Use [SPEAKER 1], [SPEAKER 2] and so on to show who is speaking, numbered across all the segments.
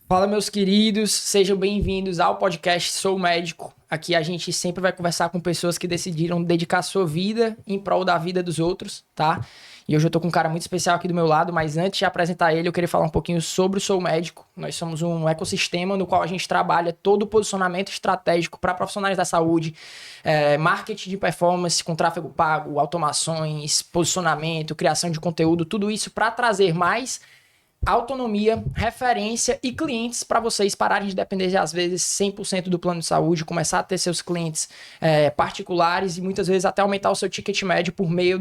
[SPEAKER 1] Fala, meus queridos, sejam bem-vindos ao podcast Sou Médico. Aqui a gente sempre vai conversar com pessoas que decidiram dedicar sua vida em prol da vida dos outros, tá? E hoje eu tô com um cara muito especial aqui do meu lado, mas antes de apresentar ele, eu queria falar um pouquinho sobre o Sou Médico. Nós somos um ecossistema no qual a gente trabalha todo o posicionamento estratégico para profissionais da saúde, marketing de performance com tráfego pago, automações, posicionamento, criação de conteúdo, tudo isso para trazer mais autonomia, referência e clientes para vocês pararem de depender, às vezes, 100% do plano de saúde, começar a ter seus clientes particulares e muitas vezes até aumentar o seu ticket médio por meio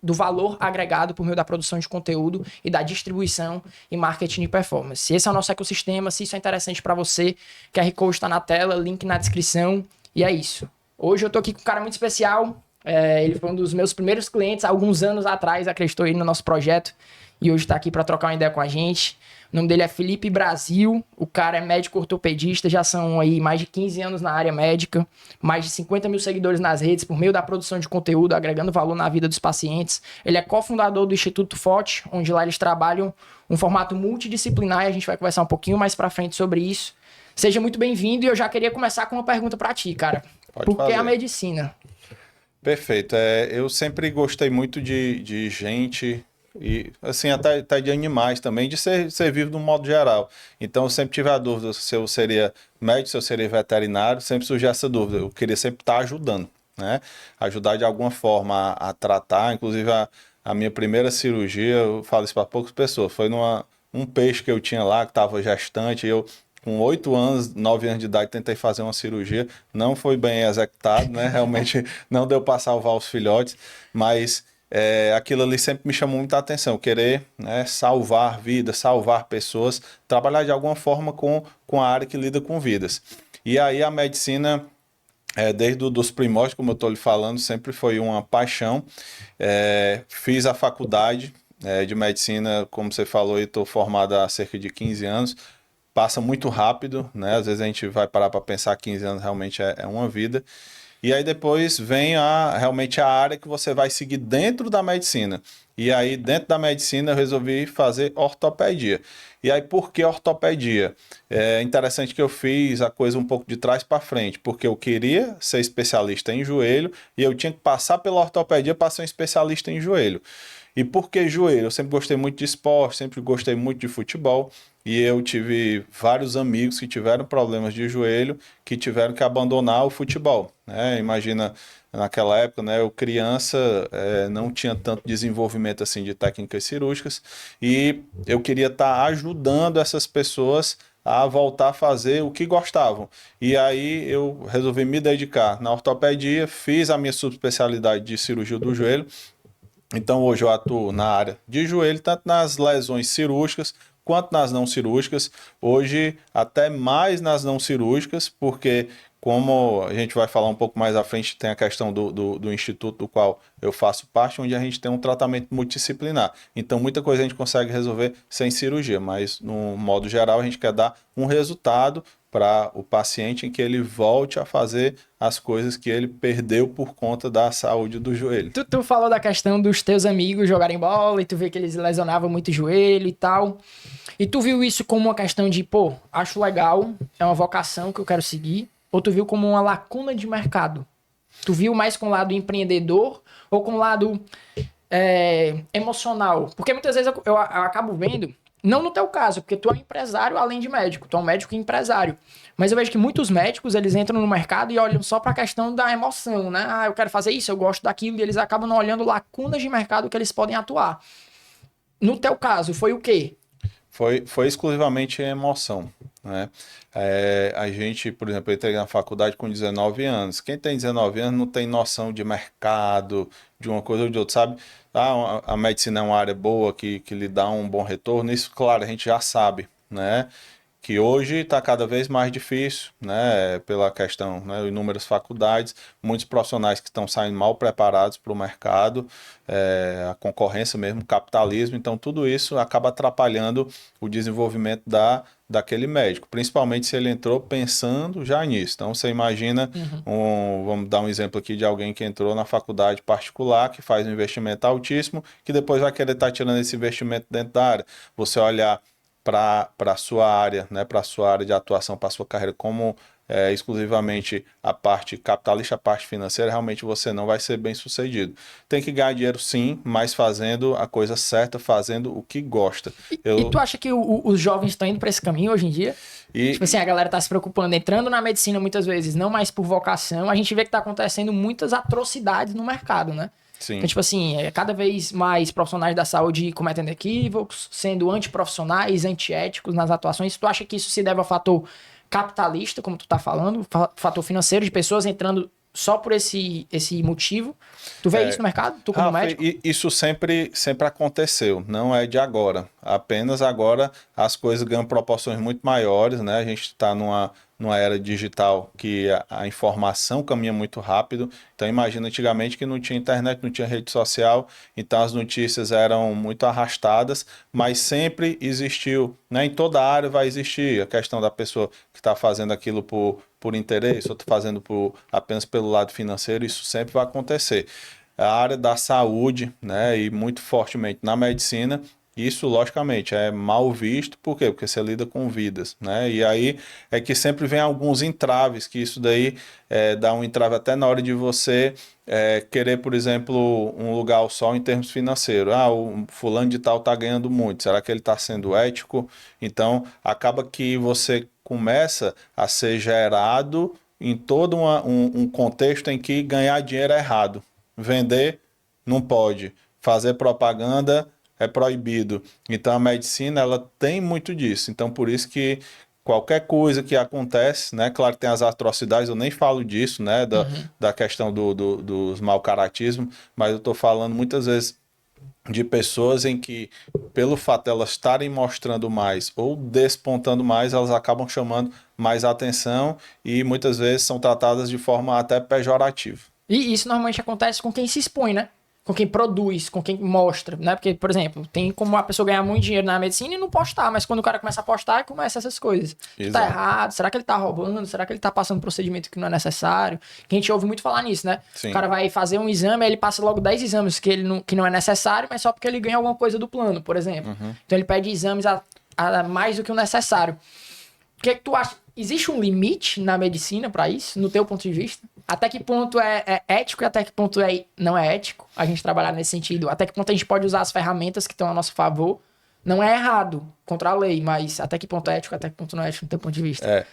[SPEAKER 1] do valor agregado, por meio da produção de conteúdo e da distribuição e marketing de performance. Esse é o nosso ecossistema. Se isso é interessante para você, QR Code está na tela, link na descrição e é isso. Hoje eu tô aqui com um cara muito especial. Ele foi um dos meus primeiros clientes há alguns anos atrás, acreditou aí no nosso projeto. E hoje está aqui para trocar uma ideia com a gente. O nome dele é Felipe Brasil, o cara é médico ortopedista, já são aí mais de 15 anos na área médica, mais de 50 mil seguidores nas redes por meio da produção de conteúdo, agregando valor na vida dos pacientes. Ele é cofundador do Instituto FOT, onde lá eles trabalham um formato multidisciplinar e a gente vai conversar um pouquinho mais para frente sobre isso. Seja muito bem-vindo e eu já queria começar com uma pergunta para ti, cara.
[SPEAKER 2] Pode
[SPEAKER 1] Por que a
[SPEAKER 2] fazer.
[SPEAKER 1] medicina?
[SPEAKER 2] Perfeito. Eu sempre gostei muito de gente e, assim, até de animais também, de ser vivo de um modo geral. Então, eu sempre tive a dúvida se eu seria médico, se eu seria veterinário, sempre surgia essa dúvida. Eu queria sempre estar ajudando, né? Ajudar de alguma forma a tratar. Inclusive, a minha primeira cirurgia, eu falo isso para poucas pessoas, foi um peixe que eu tinha lá, que estava gestante, e eu com 8 anos, 9 anos de idade, tentei fazer uma cirurgia. Não foi bem executado, né? Realmente não deu para salvar os filhotes, mas aquilo ali sempre me chamou muita atenção. Querer, né, salvar vidas, salvar pessoas, trabalhar de alguma forma com a área que lida com vidas. E aí a medicina, desde os primórdios, como eu estou lhe falando, sempre foi uma paixão. Fiz a faculdade de medicina, como você falou, e estou formado há cerca de 15 anos. Passa muito rápido, né? Às vezes a gente vai parar para pensar 15 anos realmente é uma vida. E aí depois vem realmente a área que você vai seguir dentro da medicina. E aí dentro da medicina eu resolvi fazer ortopedia. E aí por que ortopedia? É interessante que eu fiz a coisa um pouco de trás para frente, porque eu queria ser especialista em joelho e eu tinha que passar pela ortopedia para ser um especialista em joelho. E por que joelho? Eu sempre gostei muito de esporte, sempre gostei muito de futebol. E eu tive vários amigos que tiveram problemas de joelho, que tiveram que abandonar o futebol, né? Imagina, naquela época, né, eu criança, não tinha tanto desenvolvimento assim de técnicas cirúrgicas e eu queria estar ajudando essas pessoas a voltar a fazer o que gostavam. E aí eu resolvi me dedicar na ortopedia, fiz a minha subespecialidade de cirurgia do joelho. Então hoje eu atuo na área de joelho, tanto nas lesões cirúrgicas quanto nas não cirúrgicas. Hoje até mais nas não cirúrgicas, porque como a gente vai falar um pouco mais à frente, tem a questão do instituto do qual eu faço parte, onde a gente tem um tratamento multidisciplinar. Então muita coisa a gente consegue resolver sem cirurgia, mas no modo geral a gente quer dar um resultado para o paciente em que ele volte a fazer as coisas que ele perdeu por conta da saúde do joelho.
[SPEAKER 1] Tu falou da questão dos teus amigos jogarem bola e tu vê que eles lesionavam muito o joelho e tal. E tu viu isso como uma questão de, pô, acho legal, é uma vocação que eu quero seguir? Ou tu viu como uma lacuna de mercado? Tu viu mais com o lado empreendedor ou com o lado emocional? Porque muitas vezes eu acabo vendo, não no teu caso, porque tu é um empresário além de médico, tu é um médico e empresário. Mas eu vejo que muitos médicos, eles entram no mercado e olham só para a questão da emoção, né? Ah, eu quero fazer isso, eu gosto daquilo, e eles acabam não olhando lacunas de mercado que eles podem atuar. No teu caso, foi o quê?
[SPEAKER 2] Foi exclusivamente emoção, né? A gente, por exemplo, eu entrei na faculdade com 19 anos. Quem tem 19 anos não tem noção de mercado, de uma coisa ou de outra, sabe? A medicina é uma área boa que lhe dá um bom retorno. Isso, claro, a gente já sabe, né? Que hoje está cada vez mais difícil, né, pela questão, né, inúmeras faculdades, muitos profissionais que estão saindo mal preparados para o mercado, a concorrência mesmo, o capitalismo, então tudo isso acaba atrapalhando o desenvolvimento daquele médico, principalmente se ele entrou pensando já nisso. Então você imagina,
[SPEAKER 1] Uhum.
[SPEAKER 2] vamos dar um exemplo aqui de alguém que entrou na faculdade particular, que faz um investimento altíssimo, que depois vai querer estar tirando esse investimento dentro da área. Você olhar para a sua área, né, para a sua área de atuação, para a sua carreira, como exclusivamente a parte capitalista, a parte financeira, realmente você não vai ser bem sucedido. Tem que ganhar dinheiro sim, mas fazendo a coisa certa, fazendo o que gosta.
[SPEAKER 1] E tu acha que os jovens estão indo para esse caminho hoje em dia? Tipo assim, a galera tá se preocupando, entrando na medicina muitas vezes, não mais por vocação. A gente vê que tá acontecendo muitas atrocidades no mercado, né?
[SPEAKER 2] Sim.
[SPEAKER 1] Então, tipo assim, cada vez mais profissionais da saúde cometendo equívocos, sendo antiprofissionais, antiéticos nas atuações. Tu acha que isso se deve ao fator capitalista, como tu tá falando, fator financeiro de pessoas entrando só por esse motivo? Tu vê isso no mercado? Tu como médico?
[SPEAKER 2] Isso sempre aconteceu, não é de agora. Apenas agora as coisas ganham proporções muito maiores, né? A gente está numa era digital que a informação caminha muito rápido. Então imagina antigamente que não tinha internet, não tinha rede social, então as notícias eram muito arrastadas, mas sempre existiu, né? Em toda área vai existir a questão da pessoa que está fazendo aquilo por interesse, ou está fazendo apenas pelo lado financeiro, isso sempre vai acontecer. A área da saúde, né, e muito fortemente na medicina, isso, logicamente, é mal visto. Por quê? Porque você lida com vidas, né? E aí é que sempre vem alguns entraves, que isso daí dá um entrave até na hora de você querer, por exemplo, um lugar só em termos financeiros. Ah, o fulano de tal está ganhando muito. Será que ele está sendo ético? Então, acaba que você começa a ser gerado em todo um contexto em que ganhar dinheiro é errado. Vender não pode. Fazer propaganda é proibido. Então a medicina ela tem muito disso. Então por isso que qualquer coisa que acontece, né? Claro que tem as atrocidades, eu nem falo disso, né? Da questão dos mau caratismo, mas eu estou falando muitas vezes de pessoas em que, pelo fato de elas estarem mostrando mais ou despontando mais, elas acabam chamando mais atenção e muitas vezes são tratadas de forma até pejorativa.
[SPEAKER 1] E isso normalmente acontece com quem se expõe, né? Com quem produz, com quem mostra, né? Porque, por exemplo, tem como a pessoa ganhar muito dinheiro na medicina e não postar, mas quando o cara começa a postar, começa essas coisas. Tá errado, será que ele tá roubando? Será que ele tá passando um procedimento que não é necessário? Que a gente ouve muito falar nisso, né?
[SPEAKER 2] Sim.
[SPEAKER 1] O cara vai fazer um exame, aí ele passa logo 10 exames que não é necessário, mas só porque ele ganha alguma coisa do plano, por exemplo.
[SPEAKER 2] Uhum.
[SPEAKER 1] Então ele pede exames a mais do que o necessário. O que é que tu acha? Existe um limite na medicina para isso, no teu ponto de vista? Até que ponto é ético e até que ponto não é ético a gente trabalhar nesse sentido? Até que ponto a gente pode usar as ferramentas que estão a nosso favor? Não é errado contra a lei, mas até que ponto é ético, até que ponto não é ético no teu ponto de vista?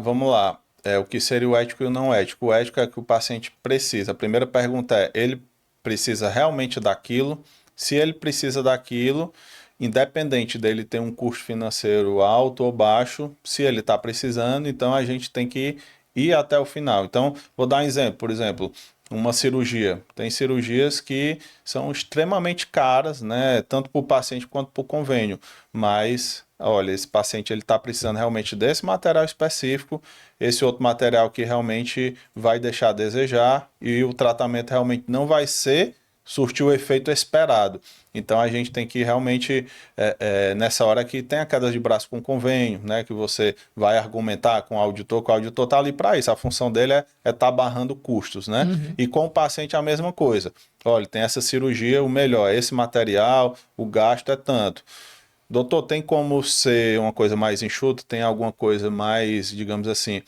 [SPEAKER 2] Vamos lá. O que seria o ético e o não ético? O ético é que o paciente precisa. A primeira pergunta é, ele precisa realmente daquilo? Se ele precisa daquilo, independente dele ter um custo financeiro alto ou baixo, se ele está precisando, então a gente tem que ir até o final. Então, vou dar um exemplo. Por exemplo, uma cirurgia. Tem cirurgias que são extremamente caras, né? Tanto para o paciente quanto para o convênio. Mas, olha, esse paciente ele está precisando realmente desse material específico, esse outro material que realmente vai deixar a desejar e o tratamento realmente não vai surtir o efeito esperado. Então a gente tem que realmente, nessa hora que tem a queda de braço com convênio, né, que você vai argumentar com o auditor está ali para isso, a função dele é estar barrando custos, né?
[SPEAKER 1] Uhum.
[SPEAKER 2] E com o paciente a mesma coisa. Olha, tem essa cirurgia, o melhor, esse material, o gasto é tanto. Doutor, tem como ser uma coisa mais enxuta? Tem alguma coisa mais, digamos assim,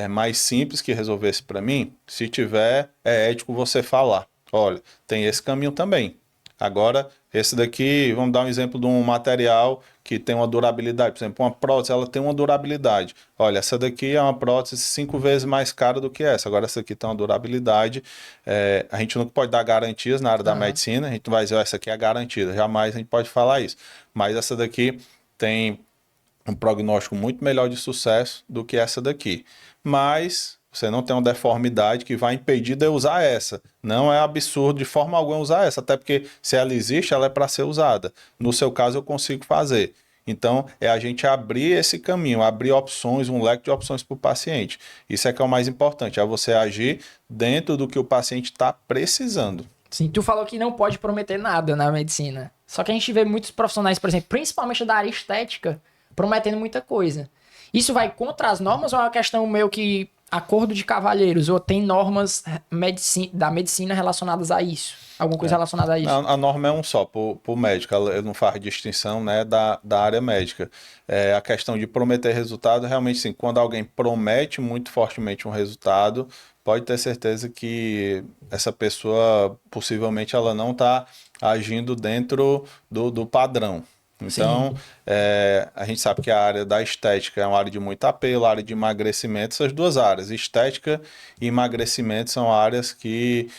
[SPEAKER 2] mais simples que resolvesse para mim? Se tiver, é ético você falar. Olha, tem esse caminho também. Agora, esse daqui, vamos dar um exemplo de um material que tem uma durabilidade. Por exemplo, uma prótese, ela tem uma durabilidade. Olha, essa daqui é uma prótese 5 vezes mais cara do que essa. Agora, essa aqui tem uma durabilidade. A gente não pode dar garantias na área da medicina. A gente não vai dizer, essa aqui é garantida. Jamais a gente pode falar isso. Mas essa daqui tem um prognóstico muito melhor de sucesso do que essa daqui. Mas você não tem uma deformidade que vai impedir de eu usar essa. Não é absurdo de forma alguma usar essa, até porque se ela existe, ela é para ser usada. No seu caso, eu consigo fazer. Então, é a gente abrir esse caminho, abrir opções, um leque de opções para o paciente. Isso é que é o mais importante, é você agir dentro do que o paciente está precisando.
[SPEAKER 1] Sim, tu falou que não pode prometer nada na medicina. Só que a gente vê muitos profissionais, por exemplo, principalmente da área estética, prometendo muita coisa. Isso vai contra as normas ou é uma questão meio que acordo de cavalheiros ou tem normas da medicina relacionadas a isso? Alguma coisa relacionada a isso?
[SPEAKER 2] A norma é um só, por médico, ele não faz distinção, né, da área médica. A questão de prometer resultado, realmente sim, quando alguém promete muito fortemente um resultado, pode ter certeza que essa pessoa, possivelmente, ela não está agindo dentro do padrão. Então,
[SPEAKER 1] Sim.
[SPEAKER 2] a gente sabe que a área da estética é uma área de muito apelo, a área de emagrecimento, essas duas áreas, estética e emagrecimento, são áreas que,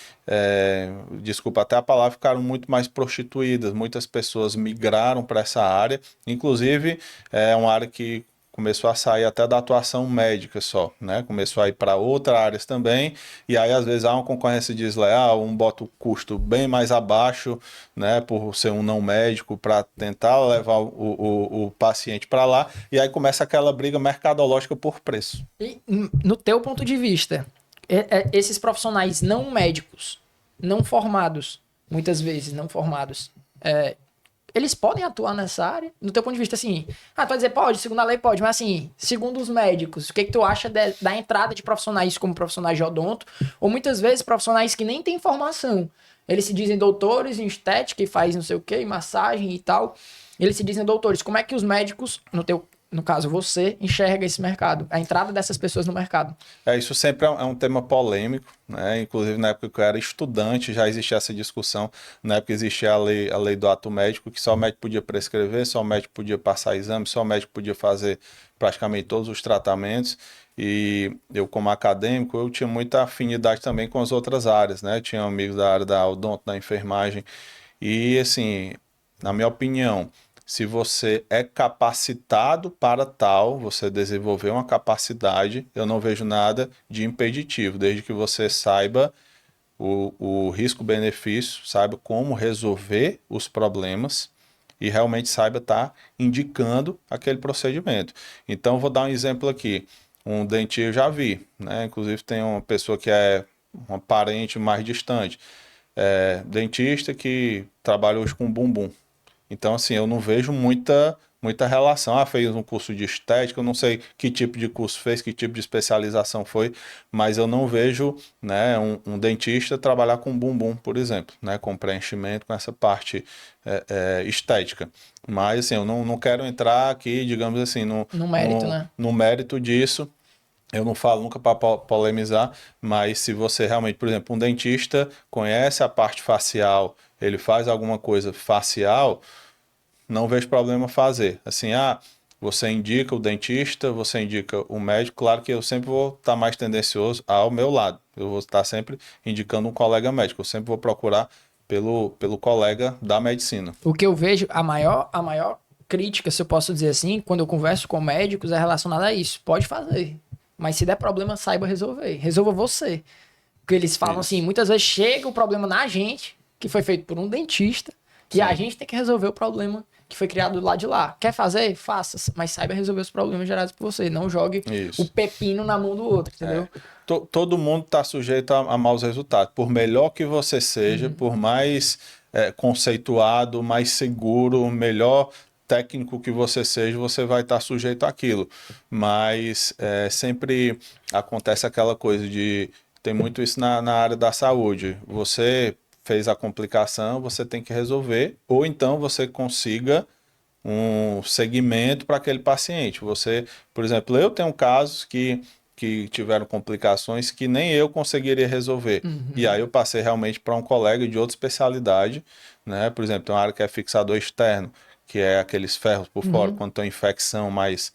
[SPEAKER 2] desculpa até a palavra, ficaram muito mais prostituídas. Muitas pessoas migraram para essa área, inclusive é uma área que começou a sair até da atuação médica só, né? Começou a ir para outras áreas também, e aí às vezes há uma concorrência desleal, um bota o custo bem mais abaixo, né? Por ser um não médico, para tentar levar o paciente para lá, e aí começa aquela briga mercadológica por preço.
[SPEAKER 1] E, no teu ponto de vista, esses profissionais não médicos, não formados, muitas vezes não formados, eles podem atuar nessa área? No teu ponto de vista, assim, tu vai dizer, pode, segundo a lei pode, mas assim, segundo os médicos, o que tu acha da entrada de profissionais como profissionais de odonto, ou muitas vezes profissionais que nem têm formação, eles se dizem doutores em estética e faz não sei o que, massagem e tal, eles se dizem doutores, como é que os médicos, no caso você, enxerga esse mercado, a entrada dessas pessoas no mercado?
[SPEAKER 2] Isso sempre é um tema polêmico, né? Inclusive na época que eu era estudante já existia essa discussão, na época existia a lei do ato médico, que só o médico podia prescrever, só o médico podia passar exame, só o médico podia fazer praticamente todos os tratamentos, e eu como acadêmico, eu tinha muita afinidade também com as outras áreas, né? Eu tinha amigos da área da odonto, da enfermagem, e assim, na minha opinião, se você é capacitado para tal, você desenvolveu uma capacidade, eu não vejo nada de impeditivo, desde que você saiba o risco-benefício, saiba como resolver os problemas e realmente saiba estar indicando aquele procedimento. Então, vou dar um exemplo aqui. Um dentista eu já vi, né? Inclusive tem uma pessoa que é uma parente mais distante, dentista que trabalha hoje com bumbum. Então, assim, eu não vejo muita relação. Fez um curso de estética, eu não sei que tipo de curso fez, que tipo de especialização foi, mas eu não vejo, né, um dentista trabalhar com bumbum, por exemplo, né, com preenchimento, com essa parte estética. Mas, assim, eu não quero entrar aqui, digamos assim,
[SPEAKER 1] No mérito, né?
[SPEAKER 2] no mérito disso. Eu não falo nunca para polemizar, mas se você realmente, por exemplo, um dentista conhece a parte facial, ele faz alguma coisa facial, não vejo problema fazer. Assim, você indica o dentista, você indica o médico, claro que eu sempre vou estar mais tendencioso ao meu lado. Eu vou estar sempre indicando um colega médico, eu sempre vou procurar pelo colega da medicina.
[SPEAKER 1] O que eu vejo, a maior crítica, se eu posso dizer assim, quando eu converso com médicos, é relacionada a isso. Pode fazer. Mas se der problema, saiba resolver. Resolva você. Porque eles falam assim, muitas vezes chega o problema na gente, que foi feito por um dentista, e a gente tem que resolver o problema que foi criado do lado de lá. Quer fazer? Faça. Mas saiba resolver os problemas gerados por você. Não jogue o pepino na mão do outro, entendeu?
[SPEAKER 2] Todo mundo está sujeito a maus resultados. Por melhor que você seja, por mais conceituado, mais seguro, melhor técnico que você seja, você vai estar sujeito àquilo. Mas sempre acontece aquela coisa de... Tem muito isso na área da saúde. Você fez a complicação, você tem que resolver, ou então você consiga um segmento para aquele paciente. Você, por exemplo, eu tenho casos que tiveram complicações que nem eu conseguiria resolver. E aí eu passei realmente para um colega de outra especialidade, né? Por exemplo, tem uma área que é fixador externo, que é aqueles ferros por fora, quando tem uma infecção mais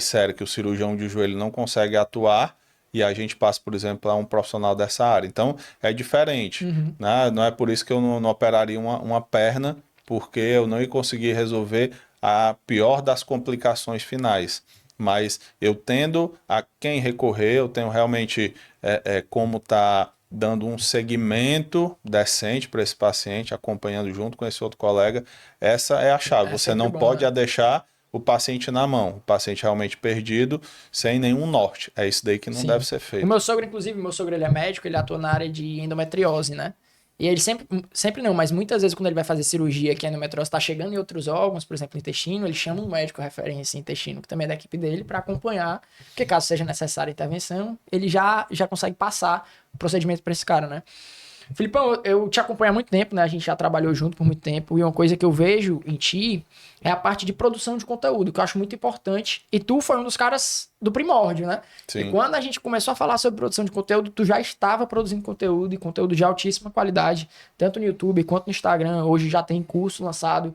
[SPEAKER 2] séria, que o cirurgião de joelho não consegue atuar, e a gente passa, por exemplo, a um profissional dessa área. Então, é diferente. Né? Não é por isso que eu não operaria uma perna, porque eu não ia conseguir resolver a pior das complicações finais. Mas eu tendo a quem recorrer, eu tenho realmente como tá dando um segmento decente para esse paciente, acompanhando junto com esse outro colega. Essa é a chave. Você não pode deixar o paciente na mão, o paciente realmente perdido, sem nenhum norte. É isso daí que não deve ser feito.
[SPEAKER 1] O meu sogro, inclusive, ele é médico, ele atua na área de endometriose, né? E ele sempre não, mas muitas vezes quando ele vai fazer cirurgia que a endometriose está chegando em outros órgãos, por exemplo, intestino, ele chama um médico referência em intestino, que também é da equipe dele, para acompanhar, porque caso seja necessária a intervenção, ele já consegue passar o procedimento para esse cara, né? Filipão, eu te acompanho há muito tempo, né? A gente já trabalhou junto por muito tempo. E uma coisa que eu vejo em ti é a parte de produção de conteúdo, que eu acho muito importante. E tu foi um dos caras do primórdio, né?
[SPEAKER 2] Sim.
[SPEAKER 1] E quando a gente começou a falar sobre produção de conteúdo, tu já estava produzindo conteúdo e conteúdo de altíssima qualidade, tanto no YouTube quanto no Instagram. Hoje já tem curso lançado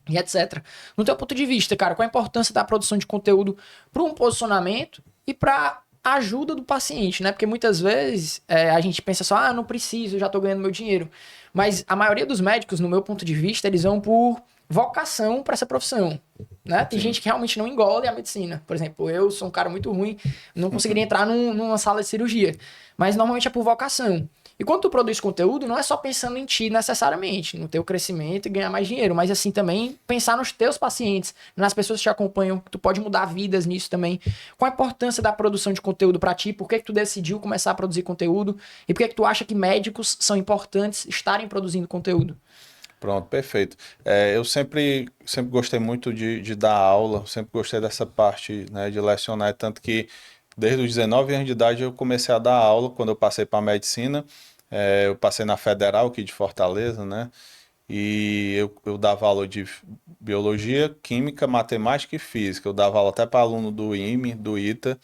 [SPEAKER 1] e etc. No teu ponto de vista, cara, qual a importância da produção de conteúdo para um posicionamento e para ajuda do paciente, né? Porque muitas vezes a gente pensa só, não preciso, já tô ganhando meu dinheiro. Mas a maioria dos médicos, no meu ponto de vista, eles vão por vocação para essa profissão, né? Tem gente que realmente não engole a medicina. Por exemplo, eu sou um cara muito ruim, não conseguiria entrar numa sala de cirurgia. Mas normalmente é por vocação. E quando tu produz conteúdo, não é só pensando em ti necessariamente, no teu crescimento e ganhar mais dinheiro, mas assim também pensar nos teus pacientes, nas pessoas que te acompanham, que tu pode mudar vidas nisso também. Qual a importância da produção de conteúdo para ti? Por que tu decidiu começar a produzir conteúdo? E por que tu acha que médicos são importantes estarem produzindo conteúdo?
[SPEAKER 2] Pronto, perfeito. Eu sempre gostei muito de dar aula, sempre gostei dessa parte, né, de lecionar, tanto que desde os 19 anos de idade eu comecei a dar aula quando eu passei para a medicina. Eu passei na Federal aqui de Fortaleza, né? E eu dava aula de biologia, química, matemática e física. Eu dava aula até para aluno do IME, do ITA.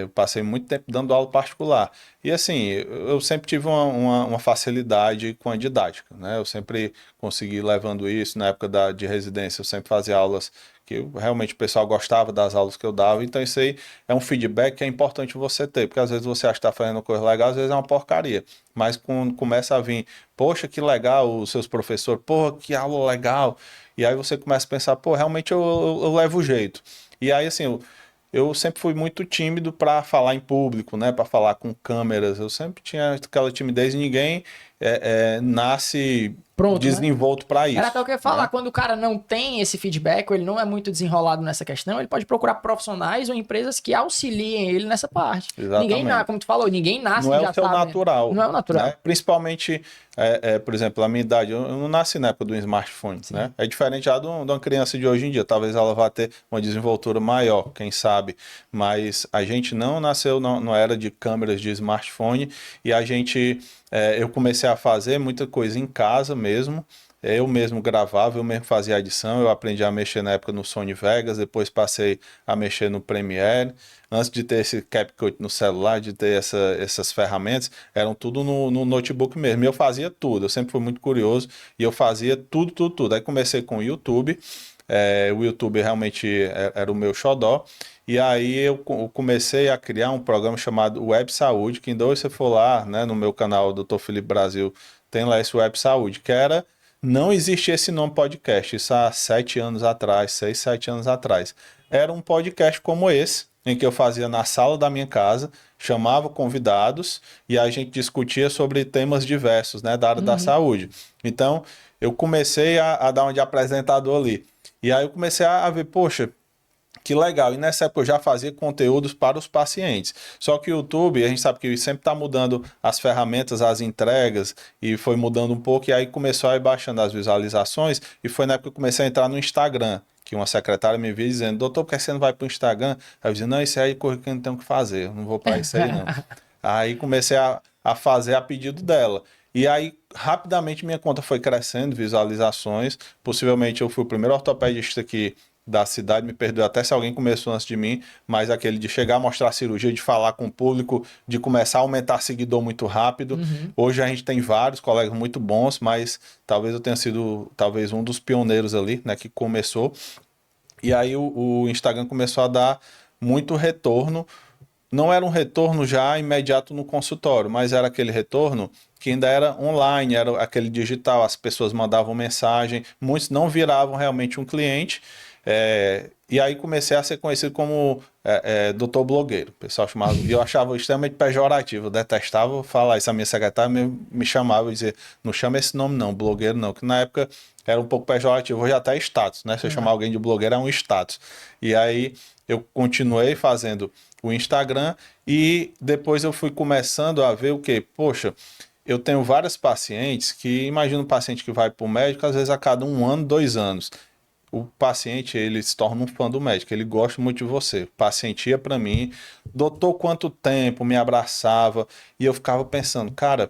[SPEAKER 2] Eu passei muito tempo dando aula particular. E assim, eu sempre tive uma facilidade com a didática, né? Eu sempre consegui levando isso. Na época de residência, eu sempre fazia aulas que realmente o pessoal gostava das aulas que eu dava. Então isso aí é um feedback que é importante você ter, porque às vezes você acha que está fazendo coisa legal, às vezes é uma porcaria. Mas quando começa a vir, poxa, que legal, os seus professores, porra, que aula legal. E aí você começa a pensar, pô, realmente eu levo o jeito. E aí, assim, eu sempre fui muito tímido para falar em público, né? Para falar com câmeras. Eu sempre tinha aquela timidez e ninguém nasce
[SPEAKER 1] Pronto, né?
[SPEAKER 2] desenvolto para
[SPEAKER 1] Era
[SPEAKER 2] isso.
[SPEAKER 1] até o que eu ia falar,
[SPEAKER 2] Né?
[SPEAKER 1] quando o cara não tem esse feedback, ou ele não é muito desenrolado nessa questão, ele pode procurar profissionais ou empresas que auxiliem ele nessa parte. Ninguém,
[SPEAKER 2] Exatamente.
[SPEAKER 1] como tu falou, ninguém nasce
[SPEAKER 2] Não
[SPEAKER 1] e
[SPEAKER 2] é
[SPEAKER 1] já
[SPEAKER 2] o seu
[SPEAKER 1] sabe.
[SPEAKER 2] natural,
[SPEAKER 1] Não é o natural.
[SPEAKER 2] né? Principalmente, por exemplo, a minha idade, eu não nasci na época do smartphone,
[SPEAKER 1] Sim.
[SPEAKER 2] né? É diferente já de uma criança de hoje em dia, talvez ela vá ter uma desenvoltura maior, quem sabe, mas a gente não nasceu na era de câmeras de smartphone e eu comecei a fazer muita coisa em casa mesmo. Eu mesmo gravava, eu mesmo fazia edição, eu aprendi a mexer na época no Sony Vegas, depois passei a mexer no Premiere. Antes de ter esse CapCut no celular, de ter essas ferramentas, eram tudo no notebook mesmo. E eu fazia tudo, eu sempre fui muito curioso e eu fazia tudo, tudo, tudo. Aí comecei com o YouTube, o YouTube realmente era o meu xodó. E aí eu comecei a criar um programa chamado Web Saúde, que ainda hoje você for lá, né, no meu canal Dr. Felipe Brasil, tem lá esse Web Saúde, que era... Não existia esse nome podcast, isso há 7 anos atrás, 6, 7 anos atrás. Era um podcast como esse, em que eu fazia na sala da minha casa, chamava convidados e a gente discutia sobre temas diversos, né, da área da saúde. Então, eu comecei a dar uma de apresentador ali. E aí eu comecei a ver, poxa, que legal. E nessa época eu já fazia conteúdos para os pacientes. Só que o YouTube, a gente sabe que sempre está mudando as ferramentas, as entregas, e foi mudando um pouco, e aí começou a ir baixando as visualizações, e foi na época que eu comecei a entrar no Instagram, que uma secretária me viu dizendo, doutor, por que você não vai para o Instagram? Aí eu disse, não, isso aí é coisa que eu não tenho que fazer, eu não vou para isso aí não. Aí comecei a fazer a pedido dela. E aí, rapidamente, minha conta foi crescendo, visualizações. Possivelmente eu fui o primeiro ortopedista da cidade, me perdoe até se alguém começou antes de mim, mas aquele de chegar a mostrar a cirurgia, de falar com o público, de começar a aumentar seguidor muito rápido. Hoje a gente tem vários colegas muito bons, mas talvez eu tenha sido um dos pioneiros ali, né, que começou. E aí o Instagram começou a dar muito retorno. Não era um retorno já imediato no consultório, mas era aquele retorno que ainda era online, era aquele digital, as pessoas mandavam mensagem, muitos não viravam realmente um cliente. E aí comecei a ser conhecido como doutor blogueiro. O pessoal chamava, e eu achava extremamente pejorativo, eu detestava falar isso. A minha secretária me chamava e dizia, não chama esse nome não, blogueiro não, que na época era um pouco pejorativo, hoje até é status, né? Se eu chamar alguém de blogueiro é um status. E aí eu continuei fazendo o Instagram e depois eu fui começando a ver o quê? Poxa, eu tenho várias pacientes que, imagina um paciente que vai para o médico, às vezes a cada 1 ano, 2 anos. O paciente, ele se torna um fã do médico, ele gosta muito de você. O paciente ia para mim, doutor, quanto tempo, me abraçava, e eu ficava pensando, cara,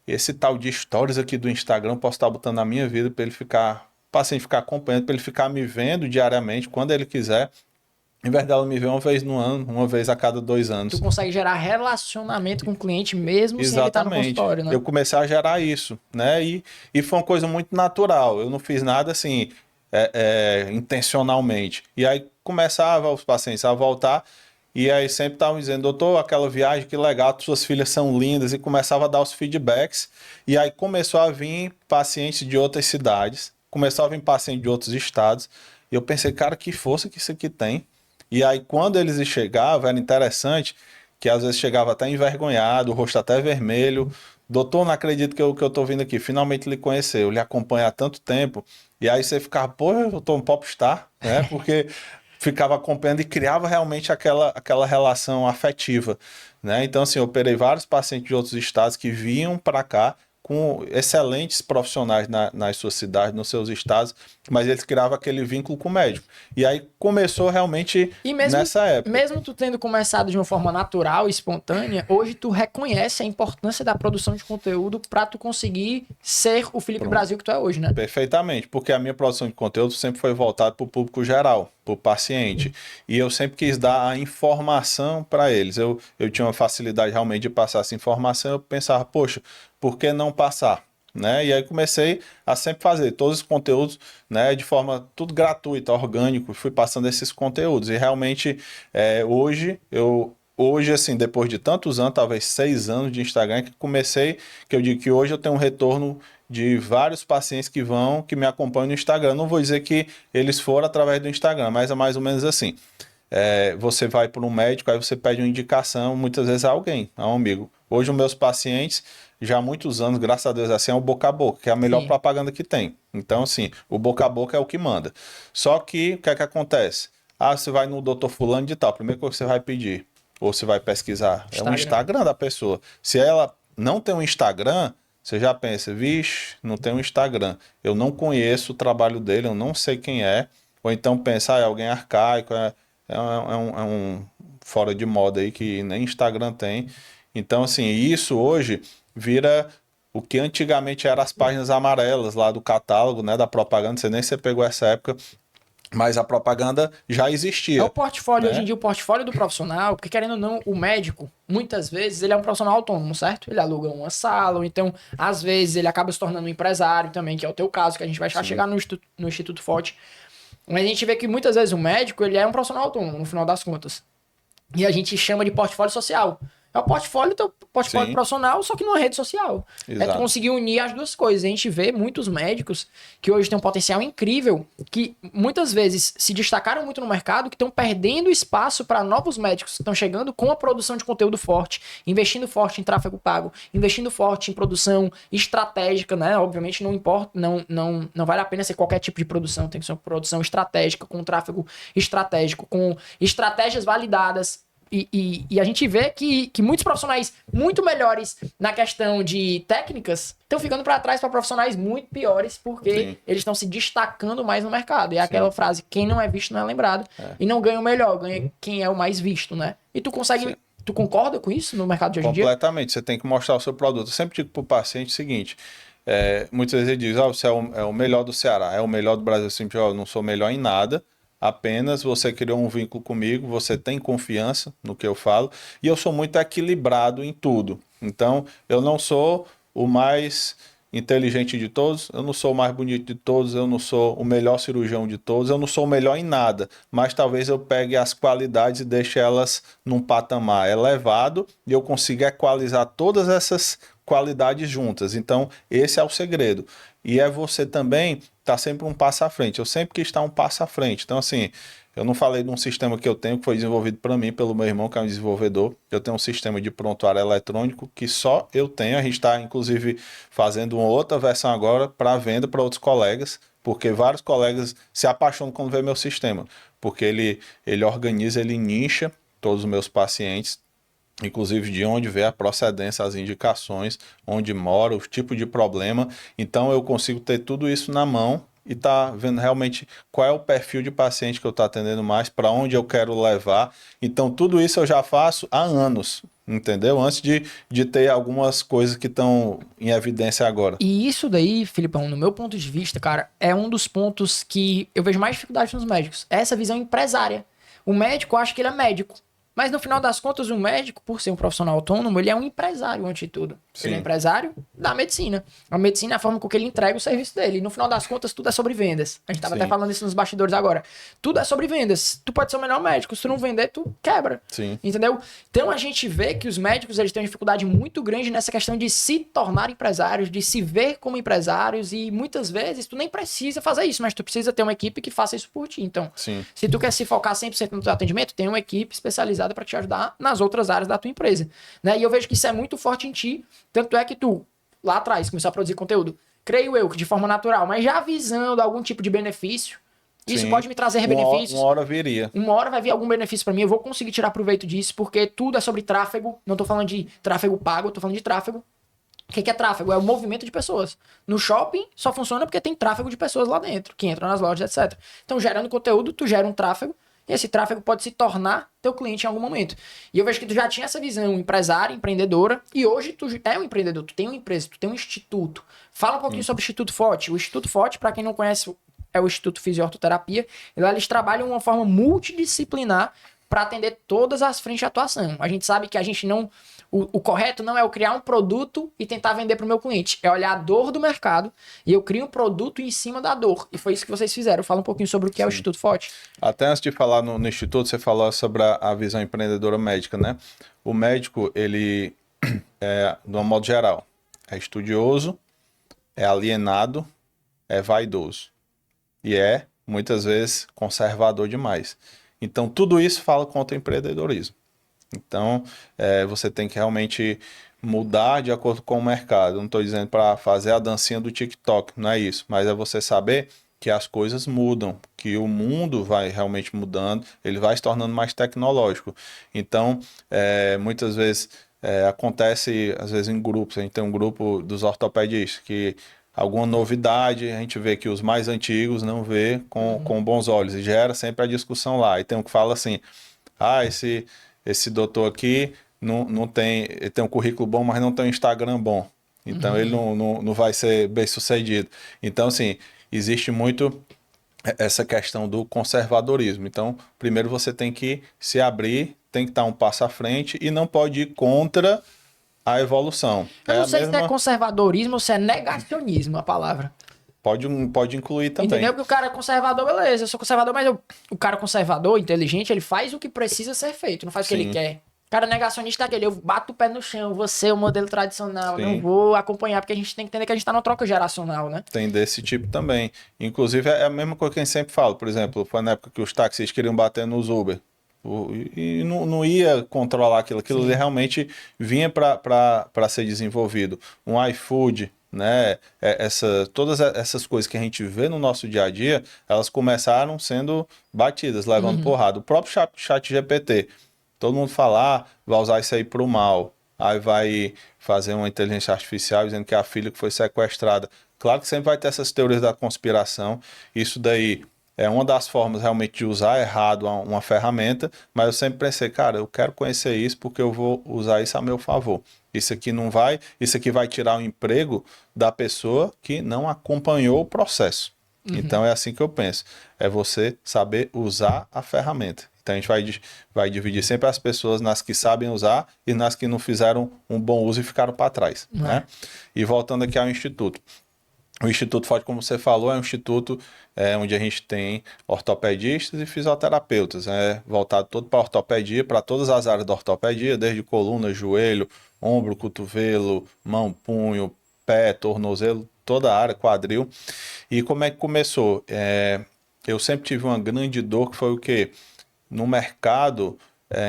[SPEAKER 2] esse tal de stories aqui do Instagram, eu posso estar botando na minha vida para ele ficar, o paciente ficar acompanhando, para ele ficar me vendo diariamente, quando ele quiser. Em vez dela me ver uma vez no ano, uma vez a cada 2 anos.
[SPEAKER 1] Tu consegue gerar relacionamento com o cliente mesmo sem ele estar no
[SPEAKER 2] Exatamente.
[SPEAKER 1] consultório, né?
[SPEAKER 2] Eu comecei a gerar isso, né? E foi uma coisa muito natural. Eu não fiz nada assim, intencionalmente. E aí começava os pacientes a voltar, e aí sempre estavam dizendo, doutor, aquela viagem, que legal, suas filhas são lindas, e começava a dar os feedbacks. E aí começou a vir pacientes de outras cidades, começou a vir pacientes de outros estados. E eu pensei, cara, que força que isso aqui tem. E aí, quando eles chegavam, era interessante que às vezes chegava até envergonhado, o rosto até vermelho. Doutor, não acredito que eu tô vindo aqui. Finalmente lhe conhecer, eu lhe acompanho há tanto tempo. E aí você ficava, pô, eu tô um popstar, né? Porque ficava acompanhando e criava realmente aquela relação afetiva, né? Então, assim, eu operei vários pacientes de outros estados que vinham para cá com excelentes profissionais nas suas cidades, nos seus estados, mas eles criavam aquele vínculo com o médico. E aí começou realmente
[SPEAKER 1] E mesmo,
[SPEAKER 2] nessa época.
[SPEAKER 1] mesmo tu tendo começado de uma forma natural e espontânea, hoje tu reconhece a importância da produção de conteúdo para tu conseguir ser o Felipe Brasil que tu é hoje, né?
[SPEAKER 2] Perfeitamente, porque a minha produção de conteúdo sempre foi voltada para o público geral, para o paciente. E eu sempre quis dar a informação para eles. Eu tinha uma facilidade realmente de passar essa informação. Eu pensava, poxa, por que não passar? Né? E aí comecei a sempre fazer todos os conteúdos, né, de forma tudo gratuita, orgânico. Fui passando esses conteúdos. E realmente, hoje, assim, depois de tantos anos, talvez 6 anos de Instagram, que eu digo que hoje eu tenho um retorno de vários pacientes que me acompanham no Instagram. Não vou dizer que eles foram através do Instagram, mas é mais ou menos assim. Você vai para um médico, aí você pede uma indicação, muitas vezes a alguém, a um amigo. Hoje, os meus pacientes, já há muitos anos, graças a Deus, assim, é o boca a boca, que é a melhor propaganda que tem. Então, assim, o boca a boca é o que manda. Só que, o que é que acontece? Você vai no doutor fulano de tal, a primeira coisa que você vai pedir, ou você vai pesquisar, é um Instagram da pessoa. Se ela não tem um Instagram, você já pensa, vixe, não tem um Instagram. Eu não conheço o trabalho dele, eu não sei quem é. Ou então pensa, é alguém arcaico, é um fora de moda aí que nem Instagram tem. Então, assim, isso hoje vira o que antigamente eram as páginas amarelas lá do catálogo, né, da propaganda. Não sei nem se você pegou essa época, mas a propaganda já existia.
[SPEAKER 1] É o portfólio,
[SPEAKER 2] né?
[SPEAKER 1] hoje em dia, o portfólio do profissional, porque querendo ou não, o médico, muitas vezes, ele é um profissional autônomo, certo? Ele aluga uma sala, ou então, às vezes, ele acaba se tornando um empresário também, que é o teu caso, que a gente vai chegar no Instituto Forte. Mas a gente vê que muitas vezes o médico, ele é um profissional autônomo, no final das contas. E a gente chama de portfólio social. É o portfólio, teu portfólio profissional, só que numa rede social.
[SPEAKER 2] Exato.
[SPEAKER 1] É tu conseguir unir as duas coisas. A gente vê muitos médicos que hoje têm um potencial incrível, que muitas vezes se destacaram muito no mercado, que estão perdendo espaço para novos médicos que estão chegando com a produção de conteúdo forte, investindo forte em tráfego pago, investindo forte em produção estratégica, né? Obviamente não importa, não vale a pena ser qualquer tipo de produção, tem que ser uma produção estratégica, com tráfego estratégico, com estratégias validadas. E a gente vê que muitos profissionais muito melhores na questão de técnicas estão ficando para trás para profissionais muito piores porque eles estão se destacando mais no mercado. E é aquela frase, quem não é visto não é lembrado. E não ganha o melhor, ganha quem é o mais visto, né? E tu consegue... Tu concorda com isso no mercado de hoje em dia?
[SPEAKER 2] Completamente. Você tem que mostrar o seu produto. Eu sempre digo para o paciente o seguinte, muitas vezes ele diz, você é o melhor do Ceará, é o melhor do Brasil. Eu sempre digo, eu não sou melhor em nada, apenas você criou um vínculo comigo, você tem confiança no que eu falo, e eu sou muito equilibrado em tudo. Então, eu não sou o mais inteligente de todos, eu não sou o mais bonito de todos, eu não sou o melhor cirurgião de todos, eu não sou o melhor em nada, mas talvez eu pegue as qualidades e deixe elas num patamar elevado e eu consiga equalizar todas essas qualidades juntas. Então, esse é o segredo. E é você também estar sempre um passo à frente. Eu sempre quis estar um passo à frente. Então, assim, eu não falei de um sistema que eu tenho, que foi desenvolvido para mim, pelo meu irmão, que é um desenvolvedor. Eu tenho um sistema de prontuário eletrônico que só eu tenho. A gente está, inclusive, fazendo uma outra versão agora para venda para outros colegas, porque vários colegas se apaixonam quando vê meu sistema, porque ele organiza, ele nicha todos os meus pacientes. inclusive de onde vem a procedência, as indicações, onde mora, o tipo de problema. Então eu consigo ter tudo isso na mão e tá vendo realmente qual é o perfil de paciente que eu estou atendendo mais, para onde eu quero levar. Então tudo isso eu já faço há anos, entendeu? Antes de ter algumas coisas que estão em evidência agora.
[SPEAKER 1] E isso daí, Filipão, no meu ponto de vista, cara, é um dos pontos que eu vejo mais dificuldade nos médicos. É essa visão empresária. O médico acha que ele é médico. Mas no final das contas, o médico, por ser um profissional autônomo, ele é um empresário antes de tudo. Ele é
[SPEAKER 2] Sim.
[SPEAKER 1] empresário da medicina. A medicina é a forma com que ele entrega o serviço dele. E no final das contas, tudo é sobre vendas. A gente tava
[SPEAKER 2] Sim.
[SPEAKER 1] até falando isso nos bastidores agora. Tudo é sobre vendas. Tu pode ser o melhor médico. Se tu não vender, tu quebra.
[SPEAKER 2] Sim.
[SPEAKER 1] Entendeu? Então a gente vê que os médicos eles têm uma dificuldade muito grande nessa questão de se tornar empresários, de se ver como empresários. E muitas vezes tu nem precisa fazer isso, mas tu precisa ter uma equipe que faça isso por ti. Então,
[SPEAKER 2] Sim.
[SPEAKER 1] se tu quer se focar 100% no teu atendimento, tem uma equipe especializada para te ajudar nas outras áreas da tua empresa, né? E eu vejo que isso é muito forte em ti, tanto é que tu, lá atrás, começou a produzir conteúdo, creio eu que de forma natural, mas já visando algum tipo de benefício, isso
[SPEAKER 2] Sim.
[SPEAKER 1] pode me trazer benefícios.
[SPEAKER 2] Uma hora viria.
[SPEAKER 1] Uma hora vai vir algum benefício para mim, eu vou conseguir tirar proveito disso, porque tudo é sobre tráfego, não tô falando de tráfego pago, tô falando de tráfego. O que é tráfego? É o movimento de pessoas. No shopping só funciona porque tem tráfego de pessoas lá dentro, que entram nas lojas, etc. Então, gerando conteúdo, tu gera um tráfego, e esse tráfego pode se tornar teu cliente em algum momento. E eu vejo que tu já tinha essa visão empresária, empreendedora, e hoje tu é um empreendedor, tu tem uma empresa, tu tem um instituto. Fala um pouquinho sobre o Instituto Forte. O Instituto Forte, para quem não conhece, é o Instituto Fisiortoterapia. Eles trabalham de uma forma multidisciplinar para atender todas as frentes de atuação. A gente sabe que a gente não... O correto não é eu criar um produto e tentar vender para o meu cliente. É olhar a dor do mercado e eu crio um produto em cima da dor. E foi isso que vocês fizeram. Fala um pouquinho sobre o que é o Instituto Forte.
[SPEAKER 2] Até antes de falar no Instituto, você falou sobre a visão empreendedora médica, né? O médico, ele, de um modo geral, é estudioso, é alienado, é vaidoso. E é, muitas vezes, conservador demais. Então, tudo isso fala contra o empreendedorismo. Então, você tem que realmente mudar de acordo com o mercado. Não estou dizendo para fazer a dancinha do TikTok, não é isso. Mas é você saber que as coisas mudam, que o mundo vai realmente mudando, ele vai se tornando mais tecnológico. Então, muitas vezes acontece, às vezes em grupos, a gente tem um grupo dos ortopedistas que alguma novidade, a gente vê que os mais antigos não vê com bons olhos e gera sempre a discussão lá. E tem um que fala assim, esse doutor aqui não tem, ele tem um currículo bom, mas não tem um Instagram bom. Então ele não vai ser bem sucedido. Então, assim, existe muito essa questão do conservadorismo. Então, primeiro você tem que se abrir, tem que estar um passo à frente e não pode ir contra a evolução.
[SPEAKER 1] Eu não sei se é conservadorismo ou se é negacionismo a palavra.
[SPEAKER 2] Pode incluir também.
[SPEAKER 1] Entendeu? Porque o cara é conservador, beleza, eu sou conservador, mas o cara conservador, inteligente, ele faz o que precisa ser feito, não faz o que ele quer. O cara negacionista é aquele, eu bato o pé no chão, você é o modelo tradicional, não vou acompanhar, porque a gente tem que entender que a gente tá numa troca geracional, né?
[SPEAKER 2] Tem desse tipo também. Inclusive, é a mesma coisa que a gente sempre fala. Por exemplo, foi na época que os táxis queriam bater nos Uber. E não ia controlar aquilo. Aquilo ali realmente vinha para ser desenvolvido. Um iFood, né? Todas essas coisas que a gente vê no nosso dia a dia, elas começaram sendo batidas, levando porrada. O próprio chat GPT, todo mundo fala, vai usar isso aí para o mal. Aí vai fazer uma inteligência artificial dizendo que é a filha que foi sequestrada. Claro que sempre vai ter essas teorias da conspiração. Isso daí é uma das formas realmente de usar errado uma ferramenta, mas eu sempre pensei, cara, eu quero conhecer isso porque eu vou usar isso a meu favor. Isso aqui vai tirar o emprego da pessoa que não acompanhou o processo. Então é assim que eu penso, é você saber usar a ferramenta. Então a gente vai dividir sempre as pessoas nas que sabem usar e nas que não fizeram um bom uso e ficaram para trás. Né? E voltando aqui ao Instituto. O Instituto Forte, como você falou, é um instituto onde a gente tem ortopedistas e fisioterapeutas, voltado todo para ortopedia, para todas as áreas da ortopedia, desde coluna, joelho, ombro, cotovelo, mão, punho, pé, tornozelo, toda a área, quadril. E como é que começou? Eu sempre tive uma grande dor que foi o quê? No mercado,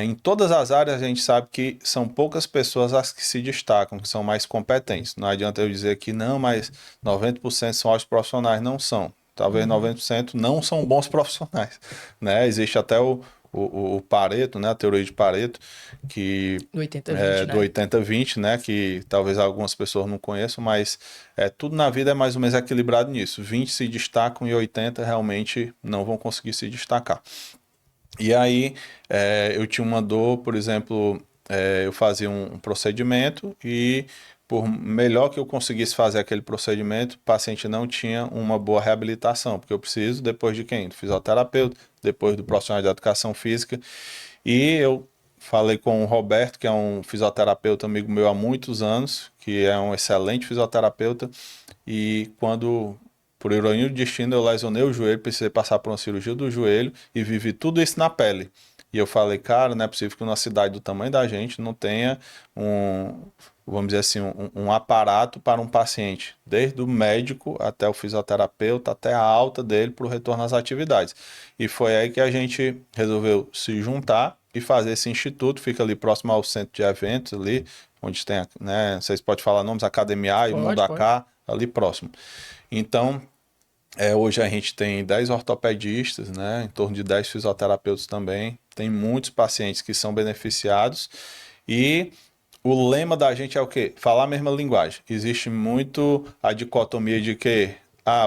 [SPEAKER 2] em todas as áreas a gente sabe que são poucas pessoas as que se destacam, que são mais competentes. Não adianta eu dizer que não, mas 90% são ótimos profissionais. Não são. Talvez 90% não são bons profissionais. Né? Existe até o o Pareto, né, a teoria de Pareto, que
[SPEAKER 1] Do 80-20,
[SPEAKER 2] do
[SPEAKER 1] né?
[SPEAKER 2] 80-20, né, que talvez algumas pessoas não conheçam, mas tudo na vida é mais ou menos equilibrado nisso. 20 se destacam e 80 realmente não vão conseguir se destacar. E aí eu tinha uma dor, por exemplo, eu fazia um procedimento e por melhor que eu conseguisse fazer aquele procedimento, o paciente não tinha uma boa reabilitação, porque eu preciso depois de quem? Do fisioterapeuta, depois do profissional de educação física. E eu falei com o Roberto, que é um fisioterapeuta amigo meu há muitos anos, que é um excelente fisioterapeuta, e quando, por ironia do destino, eu lesionei o joelho, precisei passar por uma cirurgia do joelho e vivi tudo isso na pele. E eu falei, cara, não é possível que numa cidade do tamanho da gente não tenha vamos dizer assim, um aparato para um paciente, desde o médico até o fisioterapeuta, até a alta dele para o retorno às atividades. E foi aí que a gente resolveu se juntar e fazer esse instituto, fica ali próximo ao centro de eventos, ali, onde tem, né, vocês podem falar nomes, Academia A e Mundo
[SPEAKER 1] Pode.
[SPEAKER 2] AK, ali próximo. Então, hoje a gente tem 10 ortopedistas, né, em torno de 10 fisioterapeutas também, tem muitos pacientes que são beneficiados e o lema da gente é o quê? Falar a mesma linguagem. Existe muito a dicotomia de que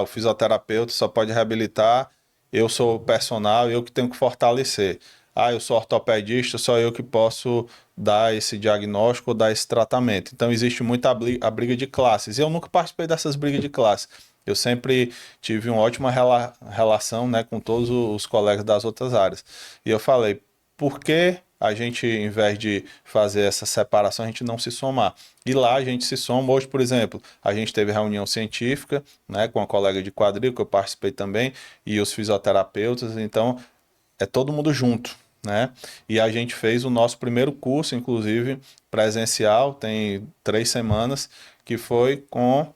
[SPEAKER 2] o fisioterapeuta só pode reabilitar, eu sou o personal, eu que tenho que fortalecer. Eu sou ortopedista, só eu que posso dar esse diagnóstico, dar esse tratamento. Então existe muita a briga de classes. Eu nunca participei dessas brigas de classe. Eu sempre tive uma ótima relação, né, com todos os colegas das outras áreas. E eu falei, por que a gente, em vez de fazer essa separação, a gente não se somar? E lá a gente se soma. Hoje, por exemplo, a gente teve reunião científica, né, com a colega de quadril, que eu participei também, e os fisioterapeutas. Então, é todo mundo junto, né? E a gente fez o nosso primeiro curso, inclusive, presencial, tem 3 semanas, que foi com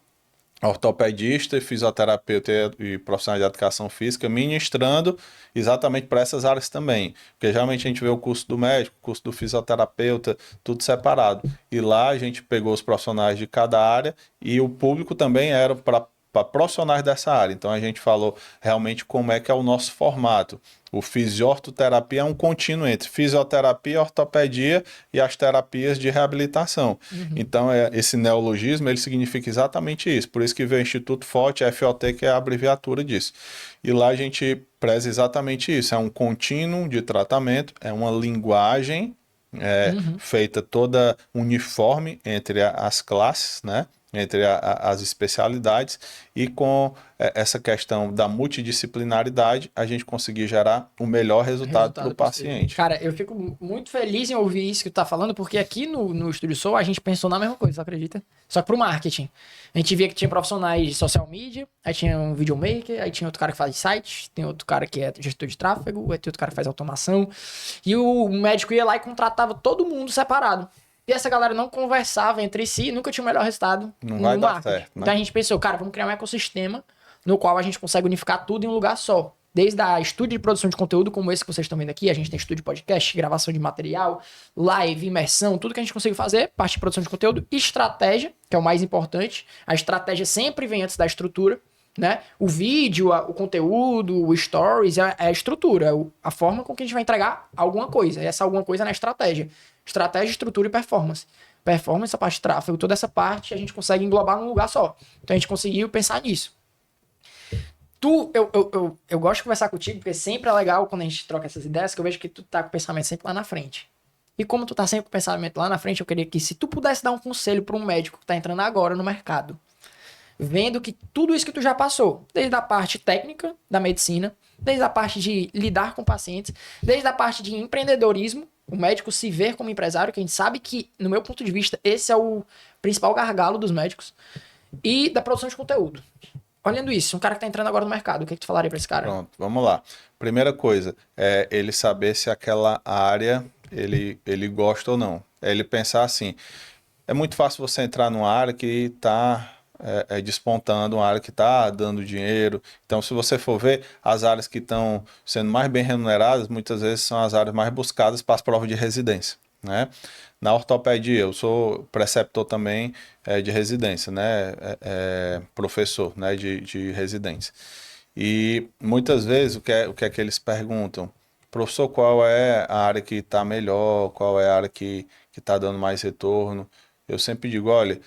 [SPEAKER 2] ortopedista, fisioterapeuta e profissional de educação física ministrando exatamente para essas áreas também. Porque geralmente a gente vê o curso do médico, o curso do fisioterapeuta, tudo separado. E lá a gente pegou os profissionais de cada área e o público também era para profissionais dessa área. Então a gente falou realmente como é que é o nosso formato. O fisiortoterapia é um contínuo entre fisioterapia, ortopedia e as terapias de reabilitação. Então, esse neologismo, ele significa exatamente isso. Por isso que veio o Instituto FOT, FOT, que é a abreviatura disso. E lá a gente preza exatamente isso. É um contínuo de tratamento, é uma linguagem feita toda uniforme entre as classes, né? Entre as especialidades e com essa questão da multidisciplinaridade, a gente conseguir gerar o melhor resultado para o
[SPEAKER 1] Possível.
[SPEAKER 2] paciente.
[SPEAKER 1] Cara, eu fico muito feliz em ouvir isso que tu tá falando, porque aqui no Estúdio Soul a gente pensou na mesma coisa, você acredita? Só que pro marketing. A gente via que tinha profissionais de social media, aí tinha um videomaker, aí tinha outro cara que faz site, tem outro cara que é gestor de tráfego, aí tem outro cara que faz automação. E o médico ia lá e contratava todo mundo separado. E essa galera não conversava entre si, nunca tinha o melhor resultado
[SPEAKER 2] Não
[SPEAKER 1] no
[SPEAKER 2] vai dar
[SPEAKER 1] marketing.
[SPEAKER 2] certo, né?
[SPEAKER 1] Então a gente pensou, cara, vamos criar um ecossistema no qual a gente consegue unificar tudo em um lugar só. Desde a estúdio de produção de conteúdo, como esse que vocês estão vendo aqui, a gente tem estúdio de podcast, gravação de material, live, imersão, tudo que a gente consegue fazer, parte de produção de conteúdo, estratégia, que é o mais importante. A estratégia sempre vem antes da estrutura, né? O vídeo, o conteúdo, o stories, é a estrutura, a forma com que a gente vai entregar alguma coisa. E essa alguma coisa é na estratégia. Estratégia, estrutura e performance. Performance, a parte de tráfego, toda essa parte a gente consegue englobar num lugar só. Então a gente conseguiu pensar nisso. Eu gosto de conversar contigo, porque sempre é legal quando a gente troca essas ideias, que eu vejo que tu tá com o pensamento sempre lá na frente. E como tu tá sempre com o pensamento lá na frente, eu queria que se tu pudesse dar um conselho para um médico que tá entrando agora no mercado, vendo que tudo isso que tu já passou, desde a parte técnica da medicina, desde a parte de lidar com pacientes, desde a parte de empreendedorismo, o médico se ver como empresário, que a gente sabe que, no meu ponto de vista, esse é o principal gargalo dos médicos, e da produção de conteúdo. Olhando isso, um cara que tá entrando agora no mercado, o que tu falaria pra esse cara?
[SPEAKER 2] Pronto, vamos lá. Primeira coisa, é ele saber se aquela área ele gosta ou não. É ele pensar assim, é muito fácil você entrar numa área que está despontando, uma área que está dando dinheiro. Então, se você for ver, as áreas que estão sendo mais bem remuneradas, muitas vezes são as áreas mais buscadas para as provas de residência, né? Na ortopedia, eu sou preceptor também de residência, né? Professor, né? de residência. E muitas vezes o que é que eles perguntam? professor, qual é a área que está melhor, qual é a área que está dando mais retorno? Eu sempre digo, olha,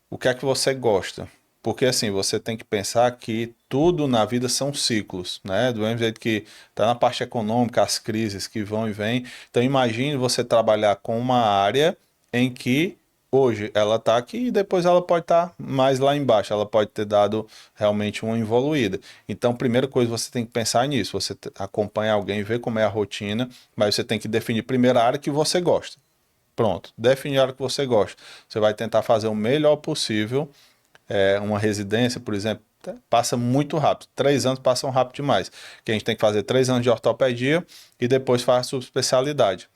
[SPEAKER 2] o que é que você gosta? Porque assim, você tem que pensar que tudo na vida são ciclos, né? Do mesmo jeito que está na parte econômica, as crises que vão e vêm. Então imagine você trabalhar com uma área em que hoje ela está aqui e depois ela pode estar mais lá embaixo, ela pode ter dado realmente uma evoluída. Então, primeira coisa, você tem que pensar nisso, você acompanha alguém, vê como é a rotina, mas você tem que definir primeiro a área que você gosta. Pronto, definir a área que você gosta. Você vai tentar fazer o melhor possível. Uma residência, por exemplo, passa muito rápido. 3 anos passam rápido demais. Que a gente tem que fazer 3 anos de ortopedia e depois faz a subespecialidade.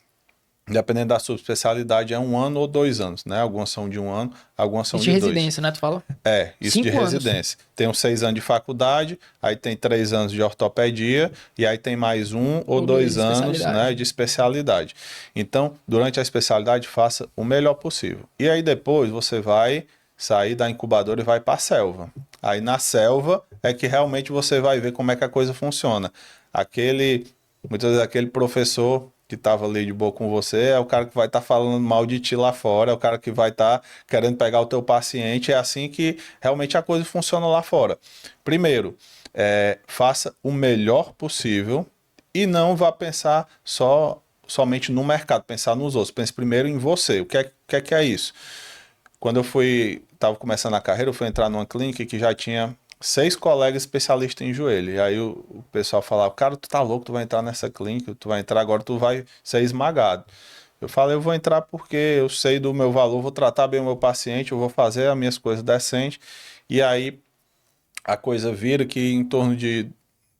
[SPEAKER 2] Dependendo da subespecialidade, é 1 ano ou 2 anos, né? Algumas são de 1 ano, algumas são
[SPEAKER 1] Isso
[SPEAKER 2] de
[SPEAKER 1] de
[SPEAKER 2] 2.
[SPEAKER 1] residência, né? Tu falou?
[SPEAKER 2] Isso de
[SPEAKER 1] 5 anos.
[SPEAKER 2] residência. Tem uns 6 anos de faculdade, aí tem 3 anos de ortopedia, e aí tem mais 1 ou 2 anos, né, de especialidade. Então, durante a especialidade, faça o melhor possível. E aí depois você vai sair da incubadora e vai para a selva. Aí na selva é que realmente você vai ver como é que a coisa funciona. Muitas vezes aquele professor que estava ali de boa com você é o cara que vai estar falando mal de ti lá fora, é o cara que vai estar querendo pegar o teu paciente, é assim que realmente a coisa funciona lá fora. Primeiro, faça o melhor possível e não vá pensar somente no mercado, pensar nos outros. Pense primeiro em você. O que é isso? Quando eu estava começando a carreira, eu fui entrar numa clínica que já tinha 6 colegas especialistas em joelho. E aí o pessoal falava, cara, tu tá louco, tu vai entrar nessa clínica, tu vai entrar agora, tu vai ser esmagado. Eu falei, eu vou entrar porque eu sei do meu valor, vou tratar bem o meu paciente, eu vou fazer as minhas coisas decentes. E aí a coisa vira que em torno de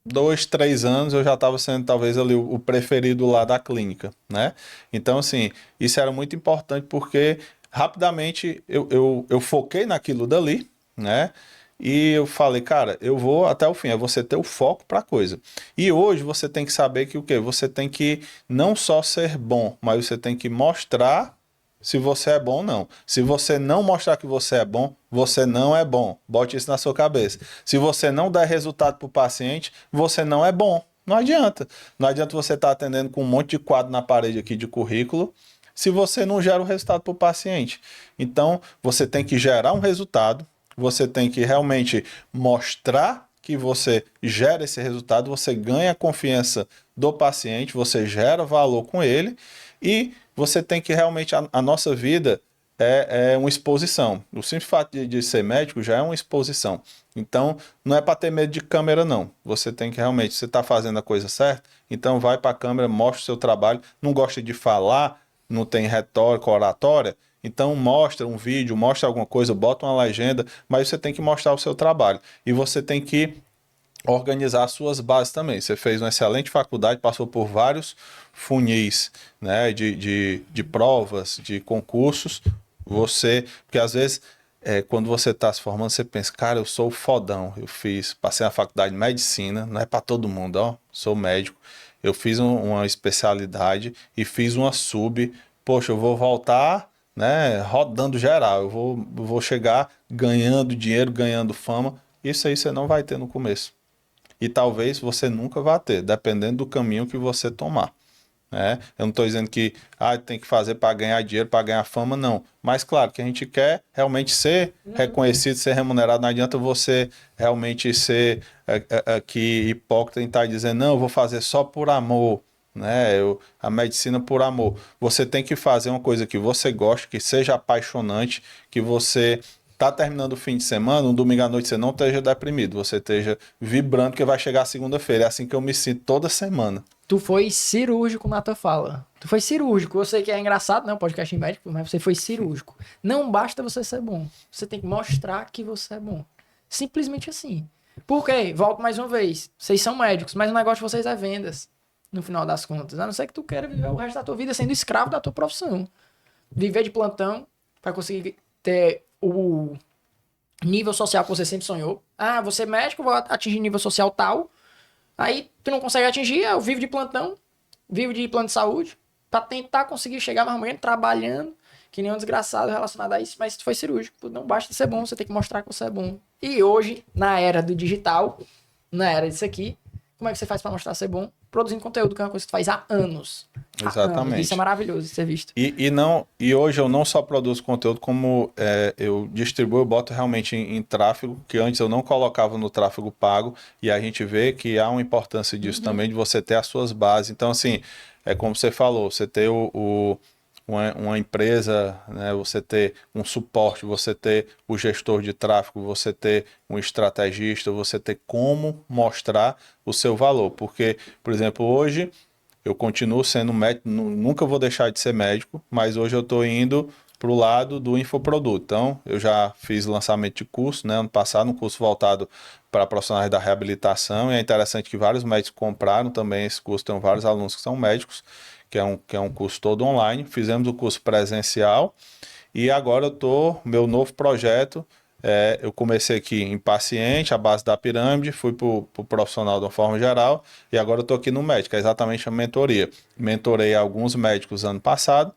[SPEAKER 2] 2, 3 anos eu já estava sendo talvez ali o preferido lá da clínica, né? Então, assim, isso era muito importante porque rapidamente eu foquei naquilo dali, né? E eu falei, cara, eu vou até o fim, é você ter o foco para a coisa. E hoje você tem que saber que o quê? Você tem que não só ser bom, mas você tem que mostrar se você é bom ou não. Se você não mostrar que você é bom, você não é bom. Bote isso na sua cabeça. Se você não der resultado para o paciente, você não é bom. Não adianta. Não adianta você estar atendendo com um monte de quadro na parede aqui de currículo se você não gera o resultado para o paciente. Então, você tem que gerar um resultado, você tem que realmente mostrar que você gera esse resultado, você ganha a confiança do paciente, você gera valor com ele e você tem que realmente, a nossa vida é uma exposição. O simples fato de ser médico já é uma exposição. Então, não é para ter medo de câmera, não. Você tem que realmente, você está fazendo a coisa certa, então vai para a câmera, mostra o seu trabalho. Não gosta de falar, não tem retórica, oratória, então mostra um vídeo, mostra alguma coisa, bota uma legenda, mas você tem que mostrar o seu trabalho. E você tem que organizar as suas bases também. Você fez uma excelente faculdade, passou por vários funis, né, de provas, de concursos. Porque às vezes, quando você está se formando, você pensa, cara, eu sou o fodão, passei na faculdade de medicina, não é para todo mundo, ó, sou médico. Eu fiz uma especialidade e fiz uma sub, poxa, eu vou voltar, né, rodando geral, eu vou chegar ganhando dinheiro, ganhando fama. Isso aí você não vai ter no começo. E talvez você nunca vá ter, dependendo do caminho que você tomar. Né? Eu não estou dizendo que tem que fazer para ganhar dinheiro, para ganhar fama, não. Mas claro que a gente quer realmente ser reconhecido, ser remunerado. Não adianta você realmente ser aqui hipócrita e estar dizendo, não, eu vou fazer só por amor. Né? A medicina por amor. Você tem que fazer uma coisa que você goste, que seja apaixonante, que você tá terminando o fim de semana, um domingo à noite você não esteja deprimido, você esteja vibrando que vai chegar a segunda-feira. É assim que eu me sinto toda semana.
[SPEAKER 1] Tu foi cirúrgico na tua fala. Tu foi cirúrgico. Eu sei que é engraçado, né? Um podcast médico, mas você foi cirúrgico. Não basta você ser bom. Você tem que mostrar que você é bom. Simplesmente assim. Por quê? Volto mais uma vez. Vocês são médicos, mas o negócio de vocês é vendas. No final das contas. A não ser que tu queira viver o resto da tua vida sendo escravo da tua profissão. Viver de plantão para conseguir ter o nível social que você sempre sonhou. Ah, você é médico, vou atingir nível social tal. Aí tu não consegue atingir, eu vivo de plantão, vivo de plano de saúde, pra tentar conseguir chegar mais ou menos trabalhando, que nem um desgraçado relacionado a isso, mas tu foi cirúrgico. Não basta ser bom, você tem que mostrar que você é bom. E hoje, na era do digital, na era disso aqui, como é que você faz pra mostrar ser bom? produzindo conteúdo, que é uma coisa que tu faz há anos.
[SPEAKER 2] Exatamente.
[SPEAKER 1] Isso é maravilhoso de ser visto.
[SPEAKER 2] E hoje eu não só produzo conteúdo, como eu distribuo, eu boto realmente em tráfego, que antes eu não colocava no tráfego pago, e a gente vê que há uma importância disso também, de você ter as suas bases. Então, assim, é como você falou, você ter uma empresa, né, você ter um suporte, você ter o gestor de tráfego, você ter um estrategista, você ter como mostrar o seu valor. Porque, por exemplo, hoje eu continuo sendo médico, nunca vou deixar de ser médico, mas hoje eu estou indo para o lado do infoproduto. Então, eu já fiz lançamento de curso, né, ano passado, um curso voltado para profissionais da reabilitação, e é interessante que vários médicos compraram também esse curso, tem vários alunos que são médicos, que é um curso todo online. Fizemos o curso presencial e agora meu novo projeto, eu comecei aqui em paciente, a base da pirâmide, fui para o profissional de uma forma geral e agora eu estou aqui no médico, é exatamente a mentoria. Mentorei alguns médicos ano passado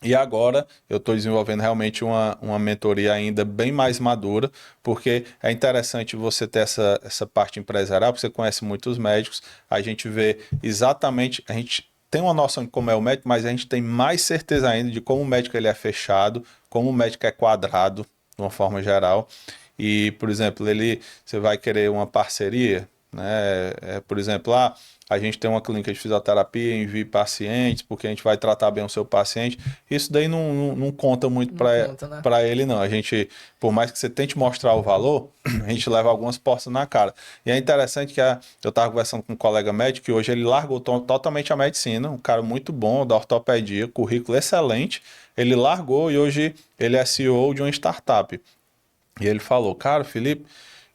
[SPEAKER 2] e agora eu estou desenvolvendo realmente uma mentoria ainda bem mais madura, porque é interessante você ter essa parte empresarial, porque você conhece muitos médicos, a gente vê exatamente, a gente tem uma noção de como é o médico, mas a gente tem mais certeza ainda de como o médico ele é fechado, como o médico é quadrado, de uma forma geral. E, por exemplo, você vai querer uma parceria, né? Por exemplo, a gente tem uma clínica de fisioterapia, envia pacientes, porque a gente vai tratar bem o seu paciente. Isso daí não conta muito para ele, não. A gente, por mais que você tente mostrar o valor, a gente leva algumas portas na cara. E é interessante que eu estava conversando com um colega médico que hoje ele largou totalmente a medicina, um cara muito bom da ortopedia, currículo excelente. Ele largou e hoje ele é CEO de uma startup. E ele falou, cara, Felipe,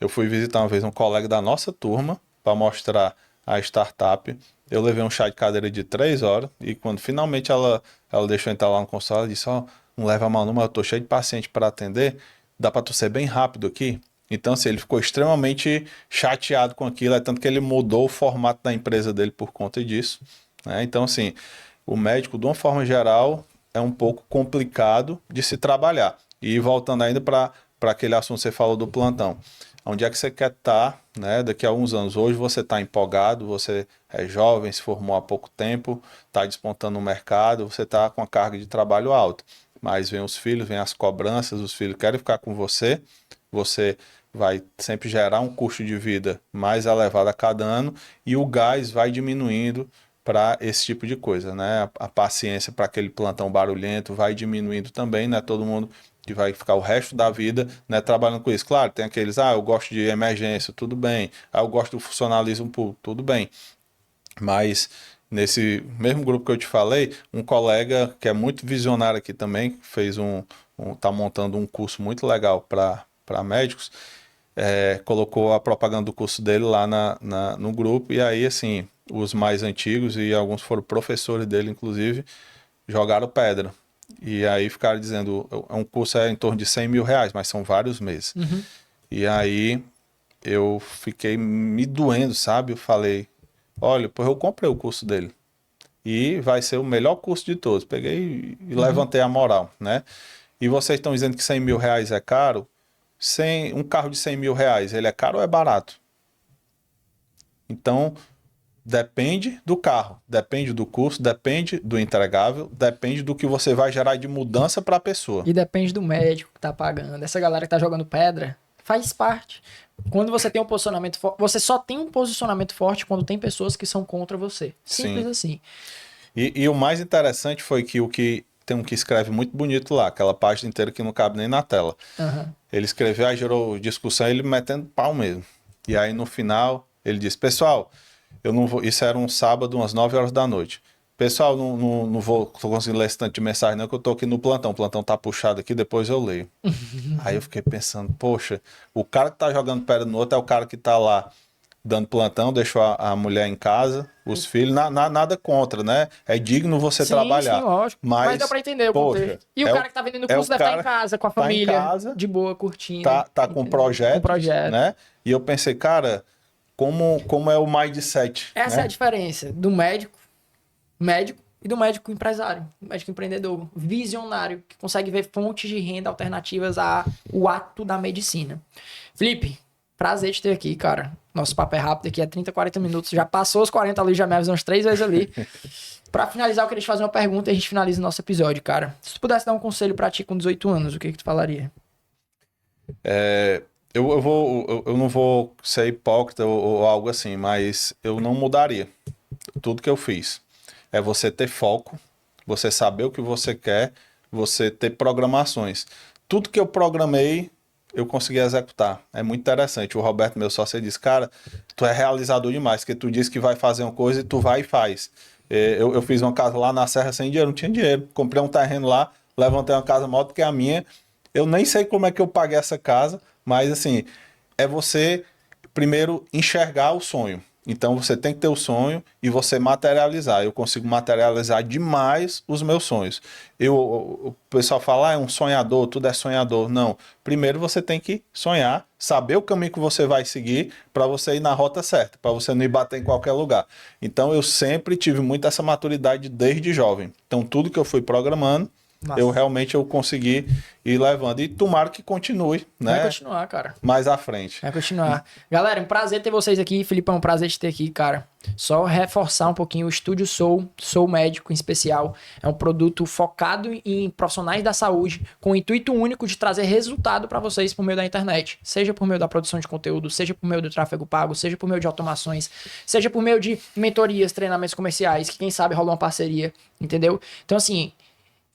[SPEAKER 2] eu fui visitar uma vez um colega da nossa turma para mostrar a startup. Eu levei um chá de cadeira de 3 horas e quando finalmente ela deixou eu entrar lá no consultório, ela disse, não leva mal não, mas eu tô cheio de paciente para atender, dá para tu ser bem rápido aqui? Então, assim, ele ficou extremamente chateado com aquilo, é tanto que ele mudou o formato da empresa dele por conta disso, né? Então, assim, o médico, de uma forma geral, é um pouco complicado de se trabalhar. E voltando ainda para aquele assunto que você falou do plantão. Onde é que você quer estar, né, daqui a alguns anos? Hoje você está empolgado, você é jovem, se formou há pouco tempo, está despontando no mercado, você está com a carga de trabalho alta. Mas vem os filhos, vem as cobranças, os filhos querem ficar com você vai sempre gerar um custo de vida mais elevado a cada ano e o gás vai diminuindo para esse tipo de coisa, né? A paciência para aquele plantão barulhento vai diminuindo também, né? Todo mundo que vai ficar o resto da vida, né, trabalhando com isso. Claro, tem aqueles, eu gosto de emergência, tudo bem. Eu gosto do funcionalismo público, tudo bem. Mas nesse mesmo grupo que eu te falei, um colega que é muito visionário aqui também, tá montando um curso muito legal para médicos, colocou a propaganda do curso dele lá no grupo, e aí, assim, os mais antigos e alguns foram professores dele, inclusive, jogaram pedra. E aí ficaram dizendo, um curso em torno de 100 mil reais, mas são vários meses.
[SPEAKER 1] Uhum.
[SPEAKER 2] E aí eu fiquei me doendo, sabe? Eu falei, olha, pois eu comprei o curso dele. E vai ser o melhor curso de todos. Peguei e levantei a moral, né? E vocês estão dizendo que 100 mil reais é caro? Um carro de 100 mil reais, ele é caro ou é barato? Então, depende do carro, depende do custo, depende do entregável, depende do que você vai gerar de mudança para a pessoa.
[SPEAKER 1] E depende do médico que tá pagando. Essa galera que tá jogando pedra faz parte. Quando você tem um posicionamento forte, você só tem um posicionamento forte quando tem pessoas que são contra você. Simples assim.
[SPEAKER 2] E o mais interessante foi que tem um que escreve muito bonito lá, aquela página inteira que não cabe nem na tela.
[SPEAKER 1] Uhum.
[SPEAKER 2] Ele escreveu, aí gerou discussão, ele metendo pau mesmo. E aí no final ele disse, pessoal, eu não vou. Isso era um sábado, umas 9 horas da noite. Pessoal, não vou conseguindo ler esse tanto de mensagem, não, que eu tô aqui no plantão. O plantão tá puxado aqui, depois eu leio. Aí eu fiquei pensando, poxa, o cara que tá jogando pedra no outro é o cara que tá lá dando plantão, deixou a mulher em casa, os filhos, nada contra, né? É digno você trabalhar.
[SPEAKER 1] Sim, lógico. Mas dá pra entender o contexto. E o cara que tá vendendo o curso deve estar em casa, com a família, casa, de boa, curtindo.
[SPEAKER 2] Tá com projeto, né? E eu pensei, cara, como é o mindset?
[SPEAKER 1] Essa
[SPEAKER 2] né?
[SPEAKER 1] é a diferença do médico e do médico empresário, médico empreendedor, visionário, que consegue ver fontes de renda alternativas ao ato da medicina. Felipe, Prazer te ter aqui, cara. Nosso papo é rápido aqui, é 30, 40 minutos. Já passou os 40 ali, já me avisou umas 3 vezes ali. Pra finalizar, eu queria te fazer uma pergunta e a gente finaliza o nosso episódio, cara. Se tu pudesse dar um conselho pra ti com 18 anos, o que tu falaria?
[SPEAKER 2] Eu não vou ser hipócrita ou algo assim, mas eu não mudaria tudo que eu fiz. É você ter foco, você saber o que você quer, você ter programações. Tudo que eu programei, eu consegui executar. É muito interessante. O Roberto, meu sócio, ele disse, cara, tu é realizador demais, porque tu disse que vai fazer uma coisa e tu vai e faz. Eu fiz uma casa lá na Serra sem dinheiro, não tinha dinheiro. Comprei um terreno lá, levantei uma casa maior do que a minha. Eu nem sei como é que eu paguei essa casa, mas assim, é você primeiro enxergar o sonho. Então você tem que ter o sonho e você materializar. Eu consigo materializar demais os meus sonhos. O pessoal fala, é um sonhador, tudo é sonhador. Não. Primeiro você tem que sonhar, saber o caminho que você vai seguir para você ir na rota certa, para você não ir bater em qualquer lugar. Então eu sempre tive muito essa maturidade desde jovem. Então tudo que eu fui programando,
[SPEAKER 1] Massa.
[SPEAKER 2] eu consegui ir levando. E tomara que continue, né?
[SPEAKER 1] Vai continuar, cara.
[SPEAKER 2] Mais à frente.
[SPEAKER 1] Vai continuar. Galera, um prazer ter vocês aqui. Filipão, um prazer te ter aqui, cara. Só reforçar um pouquinho o Estúdio Soul Médico em especial. É um produto focado em profissionais da saúde, com o intuito único de trazer resultado para vocês por meio da internet. Seja por meio da produção de conteúdo, seja por meio do tráfego pago, seja por meio de automações, seja por meio de mentorias, treinamentos comerciais, que quem sabe rola uma parceria, entendeu? Então, assim,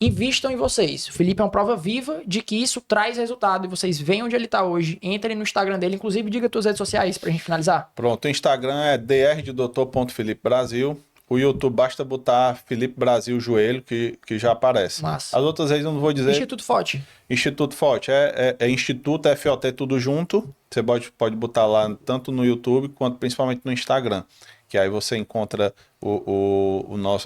[SPEAKER 1] invistam em vocês. O Felipe é uma prova viva de que isso traz resultado. E vocês veem onde ele tá hoje. Entrem no Instagram dele. Inclusive, diga tuas redes sociais pra gente finalizar.
[SPEAKER 2] Pronto, o Instagram é dr.de doutor.felipebrasil. O YouTube basta botar Felipe Brasil Joelho, que já aparece.
[SPEAKER 1] Massa.
[SPEAKER 2] As outras vezes eu não vou dizer.
[SPEAKER 1] Instituto Forte.
[SPEAKER 2] Instituto Forte. É Instituto FOT tudo junto. Você pode botar lá tanto no YouTube quanto principalmente no Instagram. Que aí você encontra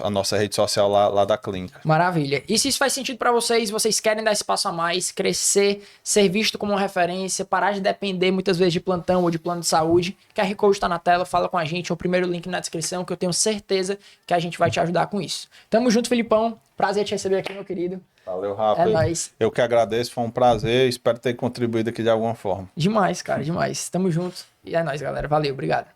[SPEAKER 2] a nossa rede social lá da clínica.
[SPEAKER 1] Maravilha. E se isso faz sentido pra vocês querem dar esse passo a mais, crescer, ser visto como uma referência, parar de depender muitas vezes de plantão ou de plano de saúde, QR Code tá na tela, fala com a gente, é o primeiro link na descrição, que eu tenho certeza que a gente vai te ajudar com isso. Tamo junto, Filipão. Prazer te receber aqui, meu querido.
[SPEAKER 2] Valeu, Rafa.
[SPEAKER 1] É nóis.
[SPEAKER 2] Eu que agradeço, foi um prazer. Espero ter contribuído aqui de alguma forma.
[SPEAKER 1] Demais, cara, demais. Tamo junto. E é nóis, galera. Valeu, obrigado.